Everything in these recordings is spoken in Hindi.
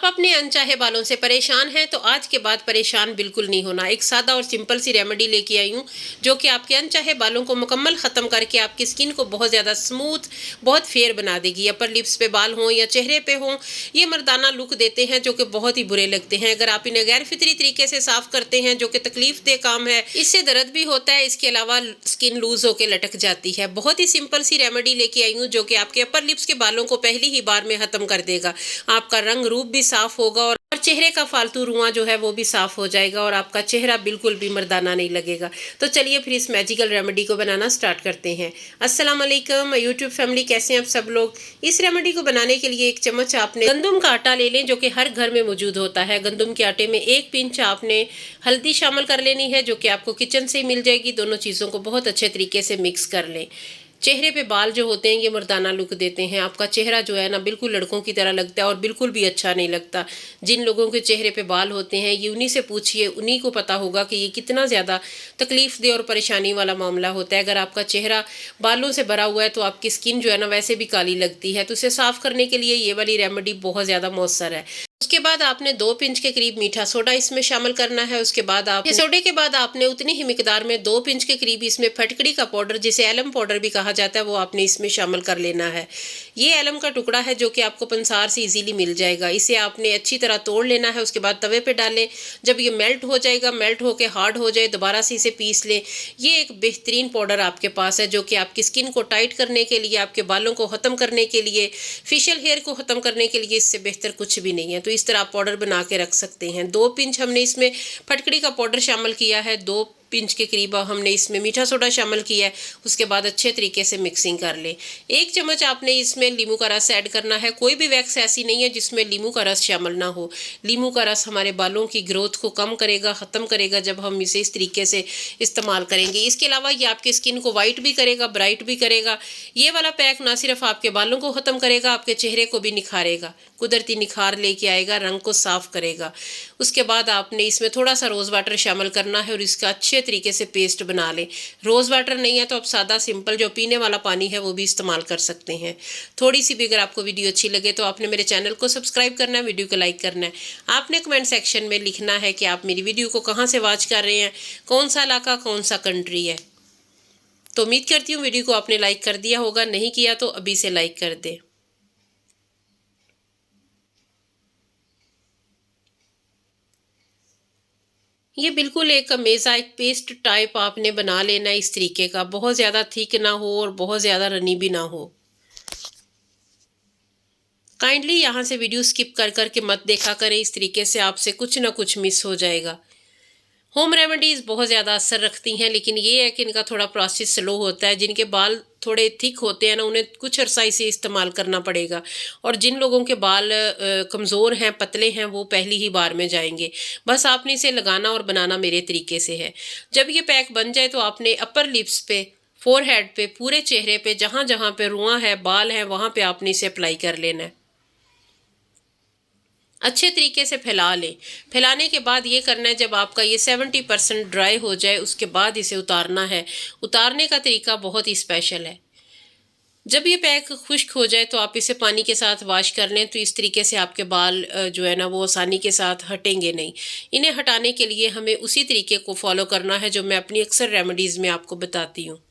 आप अपने अनचाहे बालों से परेशान हैं तो आज के बाद परेशान बिल्कुल नहीं होना। एक सादा और सिंपल सी रेमेडी लेके आई हूँ जो कि आपके अनचाहे बालों को मुकम्मल ख़त्म करके आपकी स्किन को बहुत ज़्यादा स्मूथ, बहुत फेयर बना देगी। अपर लिप्स पे बाल हों या चेहरे पे हों, ये मर्दाना लुक देते हैं जो कि बहुत ही बुरे लगते हैं। अगर आप इन्हें गैर फितरी तरीके से साफ करते हैं जो कि तकलीफ दे काम है, इससे दर्द भी होता है, इसके अलावा स्किन लूज होकर लटक जाती है। बहुत ही सिंपल सी रेमेडी लेके आई हूँ जो कि आपके अपर लिप्स के बालों को पहली ही बार में ख़त्म कर देगा। आपका रंग रूप भी साफ होगा और चेहरे का फालतू रुआं जो है वो भी साफ हो जाएगा और आपका चेहरा बिल्कुल भी मर्दाना नहीं लगेगा। तो चलिए फिर इस मैजिकल रेमेडी को बनाना स्टार्ट करते हैं। अस्सलाम वालेकुम यूट्यूब फैमिली, कैसे हैं आप सब लोग। इस रेमेडी को बनाने के लिए 1 चम्मच आपने गंदम का आटा ले लें जो कि हर घर में मौजूद होता है। गंदम के आटे में 1 पिंच आपने हल्दी शामिल कर लेनी है जो कि आपको किचन से ही मिल जाएगी। दोनों चीज़ों को बहुत अच्छे तरीके से मिक्स कर लें। चेहरे पे बाल जो होते हैं ये मर्दाना लुक देते हैं। आपका चेहरा जो है ना बिल्कुल लड़कों की तरह लगता है और बिल्कुल भी अच्छा नहीं लगता। जिन लोगों के चेहरे पे बाल होते हैं ये उन्हीं से पूछिए, उन्हीं को पता होगा कि ये कितना ज़्यादा तकलीफ दे और परेशानी वाला मामला होता है। अगर आपका चेहरा बालों से भरा हुआ है तो आपकी स्किन जो है ना वैसे भी काली लगती है। तो उसे साफ़ करने के लिए ये वाली रेमेडी बहुत ज़्यादा मौसर है। उसके बाद आपने 2 पिंच के करीब मीठा सोडा इसमें शामिल करना है। उसके बाद आप सोडे के बाद आपने उतनी ही मिकदार में 2 पिंच के करीब इसमें फटकड़ी का पाउडर, जिसे एलम पाउडर भी कहा जाता है, वो आपने इसमें शामिल कर लेना है। ये एलम का टुकड़ा है जो कि आपको पंसार से इजीली मिल जाएगा। इसे आपने अच्छी तरह तोड़ लेना है। उसके बाद तवे पे डालें। जब ये मेल्ट हो जाएगा, मेल्ट होकर हार्ड हो जाए, दोबारा से इसे पीस लें। ये एक बेहतरीन पाउडर आपके पास है जो कि आपकी स्किन को टाइट करने के लिए, आपके बालों को ख़त्म करने के लिए, फेशियल हेयर को ख़त्म करने के लिए इससे बेहतर कुछ भी नहीं है। तो इस तरह आप पाउडर बना के रख सकते हैं। 2 पिंच हमने इसमें फटकड़ी का पाउडर शामिल किया है, 2 पिंच के करीब हमने इसमें मीठा सोडा शामिल किया है। उसके बाद अच्छे तरीके से मिक्सिंग कर लें। 1 चम्मच आपने इसमें लीमू का रस ऐड करना है। कोई भी वैक्स ऐसी नहीं है जिसमें लीमू का रस शामिल ना हो। लीमू का रस हमारे बालों की ग्रोथ को कम करेगा, ख़त्म करेगा जब हम इसे इस तरीके से इस्तेमाल करेंगे। इसके अलावा ये आपकी स्किन को वाइट भी करेगा, ब्राइट भी करेगा। ये वाला पैक ना सिर्फ आपके बालों को ख़त्म करेगा, आपके चेहरे को भी निखारेगा, कुदरती निखार लेके आएगा, रंग को साफ करेगा। उसके बाद आपने इसमें थोड़ा सा रोज़ वाटर शामिल करना है और इसका अच्छे तरीके से पेस्ट बना लें। रोज़ वाटर नहीं है तो आप सादा सिंपल जो पीने वाला पानी है वो भी इस्तेमाल कर सकते हैं। थोड़ी सी भी अगर आपको वीडियो अच्छी लगे तो आपने मेरे चैनल को सब्सक्राइब करना है, वीडियो को लाइक करना है। आपने कमेंट सेक्शन में लिखना है कि आप मेरी वीडियो को कहाँ से वॉच कर रहे हैं, कौन सा इलाका, कौन सा कंट्री है। तो उम्मीद करती हूँ वीडियो को आपने लाइक कर दिया होगा। नहीं किया तो अभी से लाइक कर दें। ये बिल्कुल एक मेज़ा, एक पेस्ट टाइप आपने बना लेना है इस तरीके का। बहुत ज़्यादा थिक ना हो और बहुत ज़्यादा रनी भी ना हो। काइंडली यहाँ से वीडियो स्किप कर कर के मत देखा करें, इस तरीके से आपसे कुछ ना कुछ मिस हो जाएगा। होम रेमेडीज़ बहुत ज़्यादा असर रखती हैं, लेकिन ये है कि इनका थोड़ा प्रोसेस स्लो होता है। जिनके बाल थोड़े थिक होते हैं ना, उन्हें कुछ अरसा इसे इस्तेमाल करना पड़ेगा। और जिन लोगों के बाल कमज़ोर हैं, पतले हैं, वो पहली ही बार में जाएंगे। बस आपने इसे लगाना और बनाना मेरे तरीके से है। जब ये पैक बन जाए तो आपने अपर लिप्स पे, फोरहेड पे, पूरे चेहरे पे, जहाँ जहाँ पे रुआं है, बाल हैं, वहाँ पे आपने इसे अप्लाई कर लेना है। अच्छे तरीके से फैला लें। फैलाने के बाद ये करना है, जब आपका ये 70% ड्राई हो जाए उसके बाद इसे उतारना है। उतारने का तरीका बहुत ही स्पेशल है। जब ये पैक खुश्क हो जाए तो आप इसे पानी के साथ वॉश कर लें। तो इस तरीके से आपके बाल जो है ना वो आसानी के साथ हटेंगे नहीं। इन्हें हटाने के लिए हमें उसी तरीके को फॉलो करना है जो मैं अपनी अक्सर रेमेडीज़ में आपको बताती हूँ।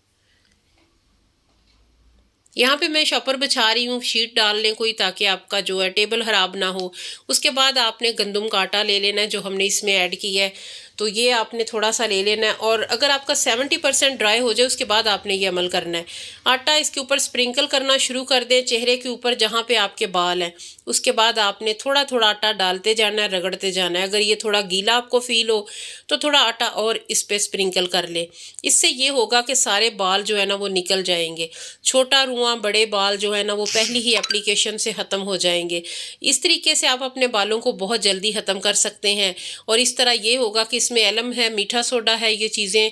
यहाँ पे मैं शॉपर बिछा रही हूँ, शीट डाल लें कोई, ताकि आपका जो है टेबल ख़राब ना हो। उसके बाद आपने गंदम का आटा ले लेना है जो हमने इसमें ऐड किया है। तो ये आपने थोड़ा सा ले लेना है और अगर आपका 70% ड्राई हो जाए उसके बाद आपने ये अमल करना है। आटा इसके ऊपर स्प्रिंकल करना शुरू कर दें चेहरे के ऊपर जहाँ पे आपके बाल हैं। उसके बाद आपने थोड़ा थोड़ा आटा डालते जाना है, रगड़ते जाना है। अगर ये थोड़ा गीला आपको फील हो तो थोड़ा आटा और इस पर स्प्रिंकल कर ले। इससे ये होगा कि सारे बाल जो है ना वो निकल जाएंगे। छोटा रुआं, बड़े बाल जो है ना वो पहली ही एप्लीकेशन से ख़त्म हो जाएंगे। इस तरीके से आप अपने बालों को बहुत जल्दी ख़त्म कर सकते हैं। और इस तरह ये होगा कि इसमें एलम है, मीठा सोडा है, ये चीज़ें,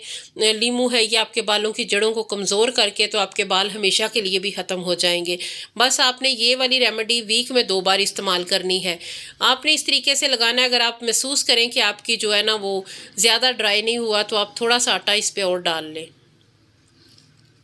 लीमू है, ये आपके बालों की जड़ों को कमज़ोर करके तो आपके बाल हमेशा के लिए भी ख़त्म हो जाएंगे। बस आपने ये वाली रेमेडी वीक में 2 बार इस्तेमाल करनी है। आपने इस तरीके से लगाना है। अगर आप महसूस करें कि आपकी जो है ना वो ज़्यादा ड्राई नहीं हुआ तो आप थोड़ा सा आटा इस पर और डाल लें।